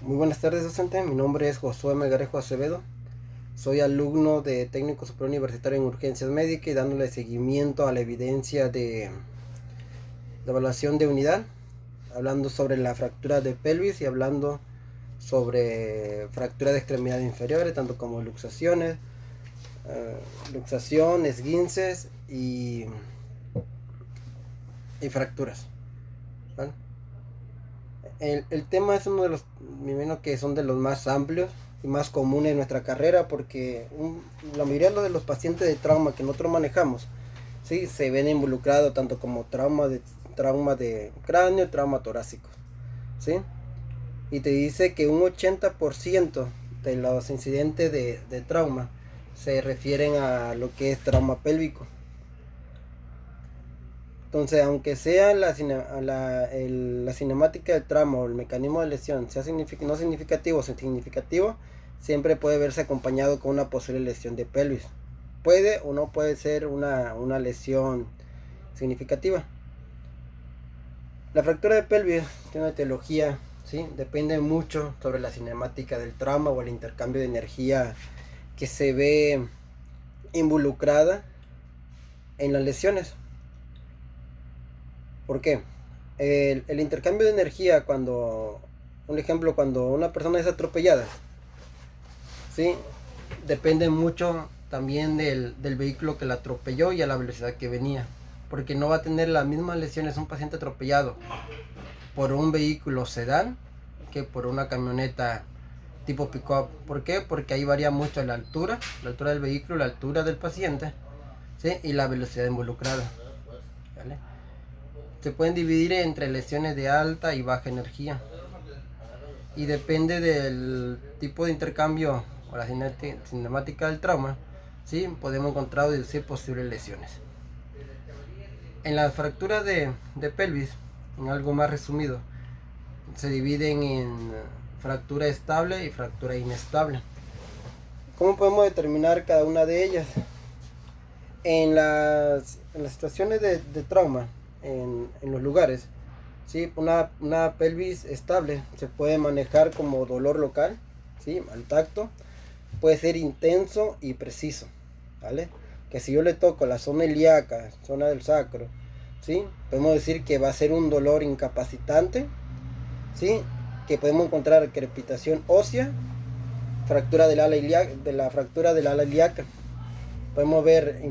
Muy buenas tardes, docente. Mi nombre es Josué Melgarejo Acevedo. Soy alumno de técnico superior universitario en urgencias médicas y dándole seguimiento a la evidencia de evaluación de unidad, hablando sobre la fractura de pelvis y hablando sobre fractura de extremidades inferiores, tanto como luxación, esguinces y fracturas, ¿vale? El tema es uno de los, me imagino que son de los más amplios y más comunes en nuestra carrera, porque la mayoría de los pacientes de trauma que nosotros manejamos, sí, se ven involucrados tanto como trauma de cráneo, trauma torácico, ¿sí? Y te dice que un 80% de los incidentes de trauma se refieren a lo que es trauma pélvico. Entonces, aunque sea la cinemática del tramo o el mecanismo de lesión sea no significativo o significativo, siempre puede verse acompañado con una posible lesión de pelvis. Puede o no puede ser una lesión significativa. La fractura de pelvis tiene una etiología, ¿sí? Depende mucho sobre la cinemática del trauma o el intercambio de energía que se ve involucrada en las lesiones. ¿Por qué? El intercambio de energía un ejemplo, cuando una persona es atropellada, ¿sí? Depende mucho también del vehículo que la atropelló y a la velocidad que venía. Porque no va a tener las mismas lesiones un paciente atropellado por un vehículo sedán que por una camioneta tipo pick-up. ¿Por qué? Porque ahí varía mucho la altura del vehículo, la altura del paciente, ¿sí? Y la velocidad involucrada, ¿vale? Se pueden dividir entre lesiones de alta y baja energía. Y depende del tipo de intercambio o la cinemática del trauma, ¿sí? Podemos encontrar o deducir posibles lesiones. En las fracturas de pelvis, en algo más resumido, se dividen en fractura estable y fractura inestable. ¿Cómo podemos determinar cada una de ellas? En las situaciones de trauma, en los lugares, ¿sí? Una pelvis estable se puede manejar como dolor local, ¿sí? Al tacto. Puede ser intenso y preciso, ¿vale? Que si yo le toco la zona ilíaca, zona del sacro, ¿sí? Podemos decir que va a ser un dolor incapacitante, ¿sí? Que podemos encontrar crepitación ósea, fractura del ala ilíaca, de la fractura del ala ilíaca. Podemos ver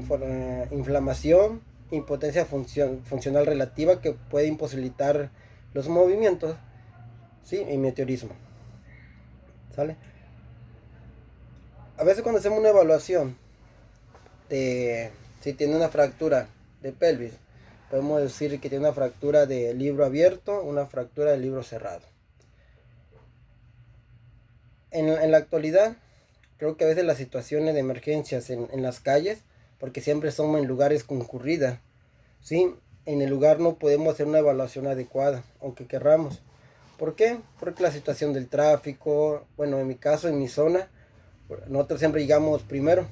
inflamación, impotencia funcional relativa que puede imposibilitar los movimientos, ¿sí? Y meteorismo, ¿sale? A veces cuando hacemos una evaluación de si tiene una fractura de pelvis, podemos decir que tiene una fractura de libro abierto, una fractura de libro cerrado. En la actualidad, creo que a veces las situaciones de emergencias en las calles, porque siempre son en lugares concurridas, ¿sí? En el lugar no podemos hacer una evaluación adecuada, aunque querramos. ¿Por qué? Porque la situación del tráfico, bueno, en mi caso, en mi zona, nosotros siempre llegamos primero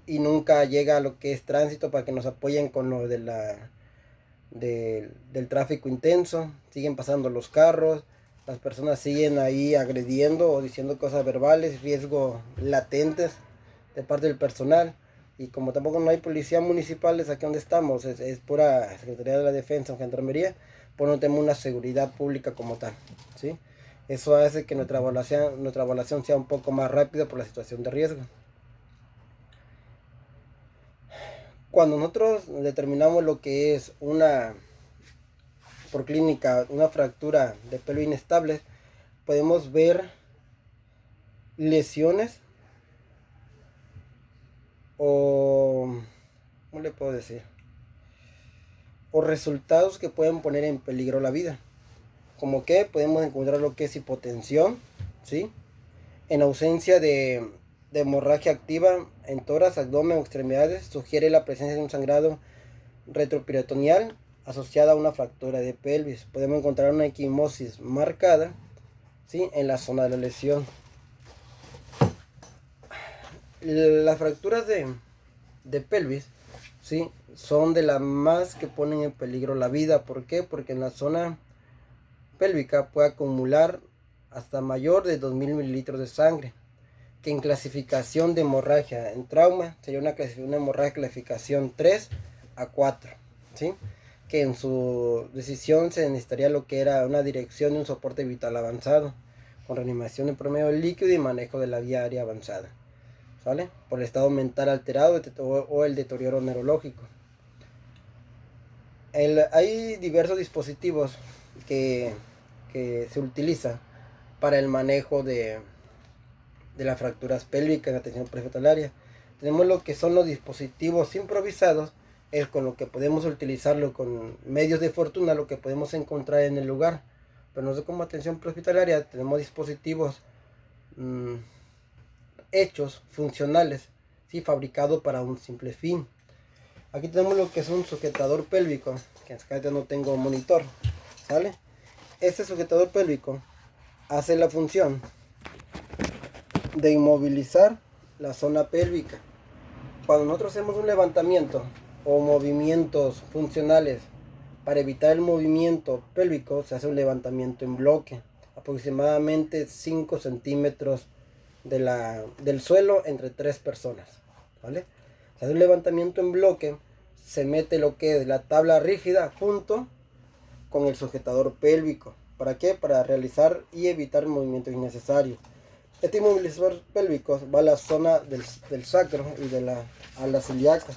y nunca llega a lo que es tránsito para que nos apoyen con lo del tráfico intenso. Siguen pasando los carros, las personas siguen ahí agrediendo o diciendo cosas verbales, riesgo latentes de parte del personal. Y como tampoco no hay policía municipales aquí donde estamos, es pura Secretaría de la Defensa o Gendarmería, pues no tenemos una seguridad pública como tal, ¿sí? Eso hace que nuestra evaluación sea un poco más rápida por la situación de riesgo. Cuando nosotros determinamos lo que es por clínica, una fractura de pelo inestable, podemos ver lesiones o, ¿cómo le puedo decir? O resultados que pueden poner en peligro la vida. Como que podemos encontrar lo que es hipotensión, ¿sí? En ausencia de hemorragia activa en tórax, abdomen o extremidades, sugiere la presencia de un sangrado retroperitoneal asociada a una fractura de pelvis. Podemos encontrar una equimosis marcada, ¿sí? En la zona de la lesión. Las fracturas de pelvis, ¿sí? Son de las más que ponen en peligro la vida. ¿Por qué? Porque en la zona pélvica puede acumular hasta mayor de 2000 mililitros de sangre, que en clasificación de hemorragia en trauma sería una hemorragia clasificación 3 a 4, ¿sí? Que en su decisión se necesitaría lo que era una dirección de un soporte vital avanzado, con reanimación en promedio líquido y manejo de la vía aérea avanzada, ¿vale? Por el estado mental alterado o el deterioro neurológico. Hay diversos dispositivos que se utiliza para el manejo de las fracturas pélvicas en atención prehospitalaria. Tenemos lo que son los dispositivos improvisados, es con lo que podemos utilizarlo con medios de fortuna, lo que podemos encontrar en el lugar. Pero nosotros como atención prehospitalaria tenemos dispositivos hechos, funcionales, ¿sí? Fabricados para un simple fin. Aquí tenemos lo que es un sujetador pélvico, que en esta no tengo monitor, ¿sale? Este sujetador pélvico hace la función de inmovilizar la zona pélvica. Cuando nosotros hacemos un levantamiento o movimientos funcionales para evitar el movimiento pélvico, se hace un levantamiento en bloque, aproximadamente 5 centímetros del suelo entre 3 personas, ¿vale? Se hace un levantamiento en bloque, se mete lo que es la tabla rígida junto con el sujetador pélvico. ¿Para qué? Para realizar y evitar movimientos innecesarios. Este inmovilizador pélvico va a la zona del sacro y a la ilíaca.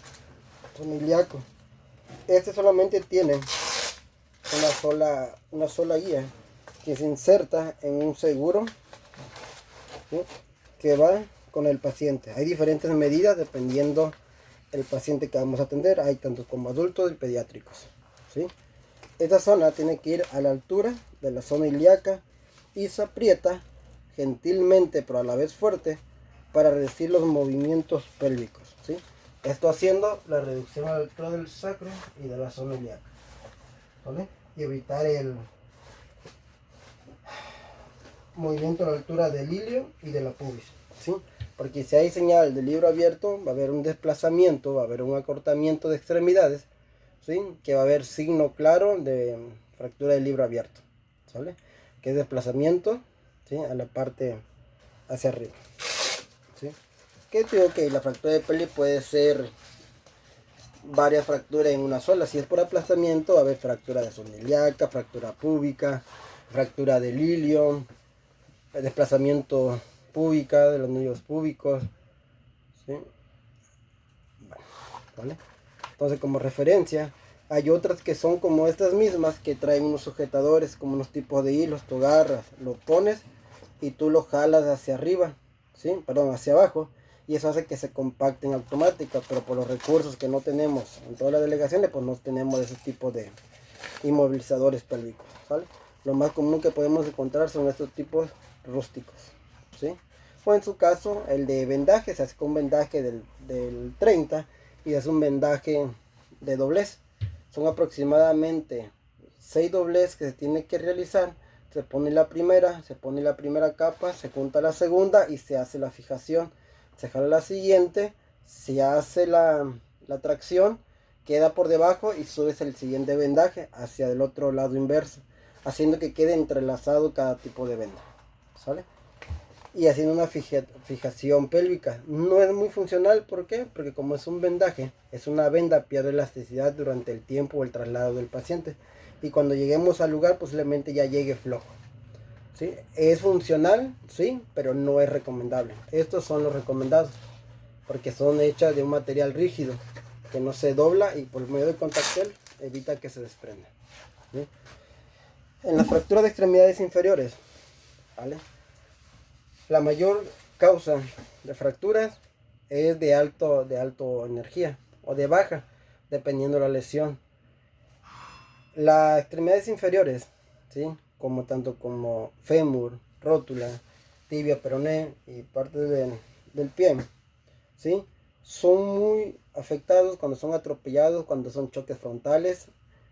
Este solamente tiene una sola guía que se inserta en un seguro, ¿sí? Que va con el paciente. Hay diferentes medidas dependiendo el paciente que vamos a atender. Hay tanto como adultos y pediátricos, ¿sí? Esta zona tiene que ir a la altura de la zona ilíaca y se aprieta gentilmente pero a la vez fuerte para reducir los movimientos pélvicos, ¿sí? Esto haciendo la reducción a la altura del sacro y de la zona ilíaca, ¿vale? Y evitar el movimiento a la altura del ilio y de la pubis, ¿sí? Porque si hay señal de libro abierto, va a haber un desplazamiento, va a haber un acortamiento de extremidades, ¿sí? Que va a haber signo claro de fractura del libro abierto, ¿sale? Que es desplazamiento, ¿sí? A la parte hacia arriba, ¿sí? Que digo que la fractura de pelvis puede ser varias fracturas en una sola. Si es por aplastamiento, va a haber fractura de zona ilíaca, fractura púbica, fractura del ilio, desplazamiento púbica de los nervios púbicos, ¿sí? Bueno, ¿vale? Entonces, como referencia, hay otras que son como estas mismas, que traen unos sujetadores, como unos tipos de hilos. Tú agarras, lo pones y tú lo jalas hacia arriba, ¿sí? Perdón, hacia abajo, y eso hace que se compacte en automática. Pero por los recursos que no tenemos en todas las delegaciones, pues no tenemos ese tipo de inmovilizadores pélvicos, ¿vale? Lo más común que podemos encontrar son estos tipos rústicos, ¿sí? O en su caso, el de vendaje, se hace con un vendaje del 30 y es un vendaje de doblez. Son aproximadamente 6 doblez que se tiene que realizar. Se pone la primera capa, se junta la segunda y se hace la fijación. Se jala la siguiente, se hace la tracción, queda por debajo y subes el siguiente vendaje hacia el otro lado inverso, haciendo que quede entrelazado cada tipo de venda, ¿sale? Y haciendo una fijación pélvica. No es muy funcional, ¿por qué? Porque como es un vendaje, es una venda, pierde elasticidad durante el tiempo o el traslado del paciente. Y cuando lleguemos al lugar, posiblemente ya llegue flojo, ¿sí? Es funcional, sí, pero no es recomendable. Estos son los recomendados, porque son hechas de un material rígido, que no se dobla y por medio de contactel evita que se desprenda, ¿sí? En la fractura de extremidades inferiores, ¿vale? La mayor causa de fracturas es de alto energía o de baja, dependiendo de la lesión. Las extremidades inferiores, ¿sí? Como tanto como fémur, rótula, tibia, peroné y parte del pie, ¿sí? Son muy afectados cuando son atropellados, cuando son choques frontales,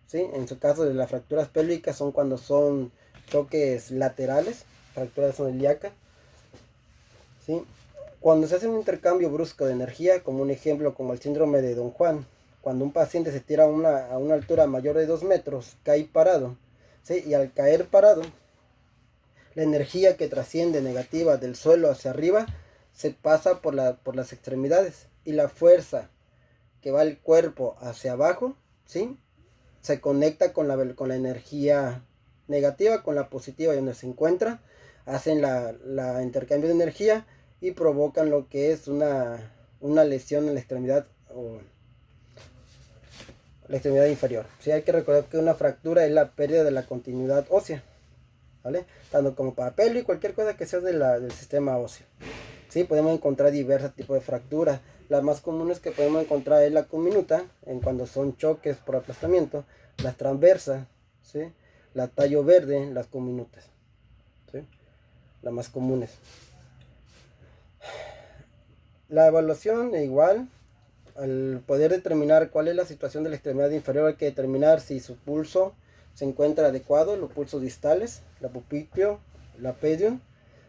¿sí? En su caso de las fracturas pélvicas son cuando son choques laterales, fractura de zona ilíaca, ¿sí? Cuando se hace un intercambio brusco de energía, como un ejemplo como el síndrome de Don Juan, cuando un paciente se tira a una altura mayor de 2 metros, cae parado, ¿sí? Y al caer parado, La energía que trasciende negativa del suelo hacia arriba se pasa por las extremidades, y la fuerza que va del cuerpo hacia abajo, ¿sí?, se conecta con la energía negativa, con la positiva, y donde se encuentra, hacen la intercambio de energía y provocan lo que es una lesión en la extremidad o la extremidad inferior. Sí, hay que recordar que una fractura es la pérdida de la continuidad ósea, ¿vale? Tanto como para pelo y cualquier cosa que sea del sistema óseo. Sí, podemos encontrar diversos tipos de fracturas. Las más comunes que podemos encontrar es la comminuta, en cuando son choques por aplastamiento, las transversas, ¿sí?, la tallo verde, las comminutas, ¿sí?, las más comunes. La evaluación igual, al poder determinar cuál es la situación de la extremidad inferior, hay que determinar si su pulso se encuentra adecuado, los pulsos distales, la pupitio, la pedium,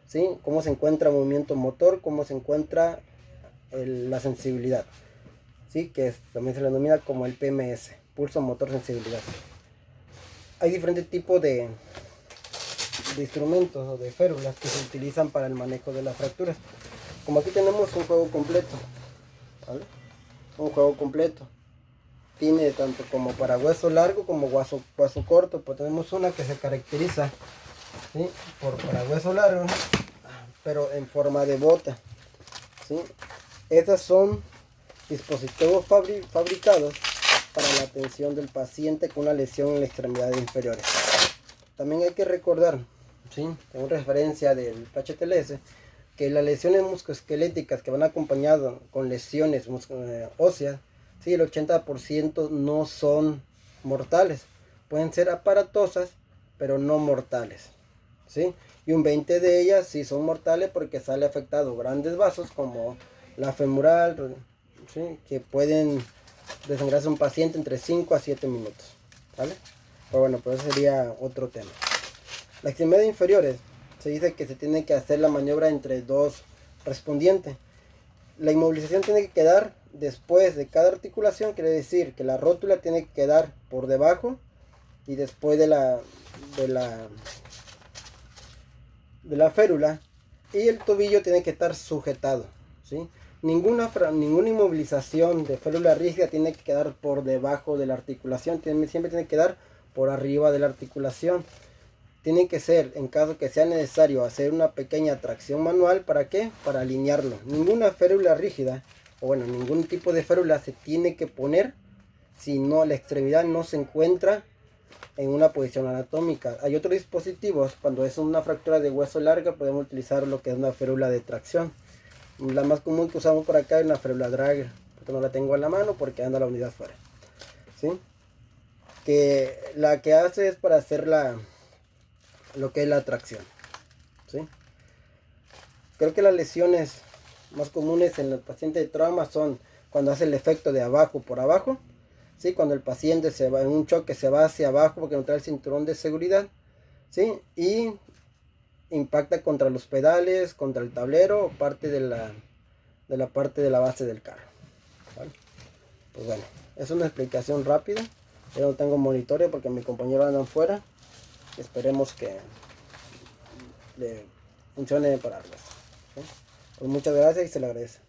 ¿sí?, cómo se encuentra el movimiento motor, cómo se encuentra la sensibilidad, ¿sí?, que también se le denomina como el PMS, pulso motor sensibilidad. Hay diferentes tipos de instrumentos o de férulas que se utilizan para el manejo de las fracturas. Como aquí tenemos un juego completo, ¿vale? Un juego completo. Tiene tanto como para hueso largo como hueso corto. Pues tenemos una que se caracteriza, ¿sí?, por para hueso largo, pero en forma de bota, ¿sí? Estas son dispositivos fabricados para la atención del paciente con una lesión en la extremidad inferior. También hay que recordar, ¿sí?, en referencia del HTLS, que las lesiones musculoesqueléticas que van acompañadas con lesiones óseas, ¿sí?, el 80% no son mortales. Pueden ser aparatosas, pero no mortales, ¿sí? Y un 20% de ellas sí son mortales porque sale afectado grandes vasos como la femoral, ¿sí?, que pueden desangrarse a un paciente entre 5 a 7 minutos, ¿vale? Pero bueno, pues eso sería otro tema. Las extremidades inferiores, se dice que se tiene que hacer la maniobra entre dos respondientes. La inmovilización tiene que quedar después de cada articulación, quiere decir que la rótula tiene que quedar por debajo y después de la férula, y el tobillo tiene que estar sujetado, ¿sí? Ninguna inmovilización de férula rígida tiene que quedar por debajo de la articulación, siempre tiene que quedar por arriba de la articulación. Tiene que ser, en caso que sea necesario, hacer una pequeña tracción manual. ¿Para qué? Para alinearlo. Ninguna férula rígida, o bueno, ningún tipo de férula se tiene que poner si no, la extremidad no se encuentra en una posición anatómica. Hay otros dispositivos, cuando es una fractura de hueso larga, podemos utilizar lo que es una férula de tracción. La más común que usamos por acá es una férula Drager, porque no la tengo en la mano porque anda la unidad fuera, ¿sí? Que la que hace es para hacer lo que es la tracción, ¿sí? Creo que las lesiones más comunes en el paciente de trauma son cuando hace el efecto de abajo por abajo, ¿sí?, cuando el paciente se va en un choque, se va hacia abajo porque no trae el cinturón de seguridad, ¿sí?, y impacta contra los pedales, contra el tablero o parte de la parte de la base del carro, ¿vale? Pues bueno, es una explicación rápida. Yo no tengo monitoreo porque mi compañero anda afuera. Esperemos que le funcione para algo, ¿sí? Pues muchas gracias y se le agradece.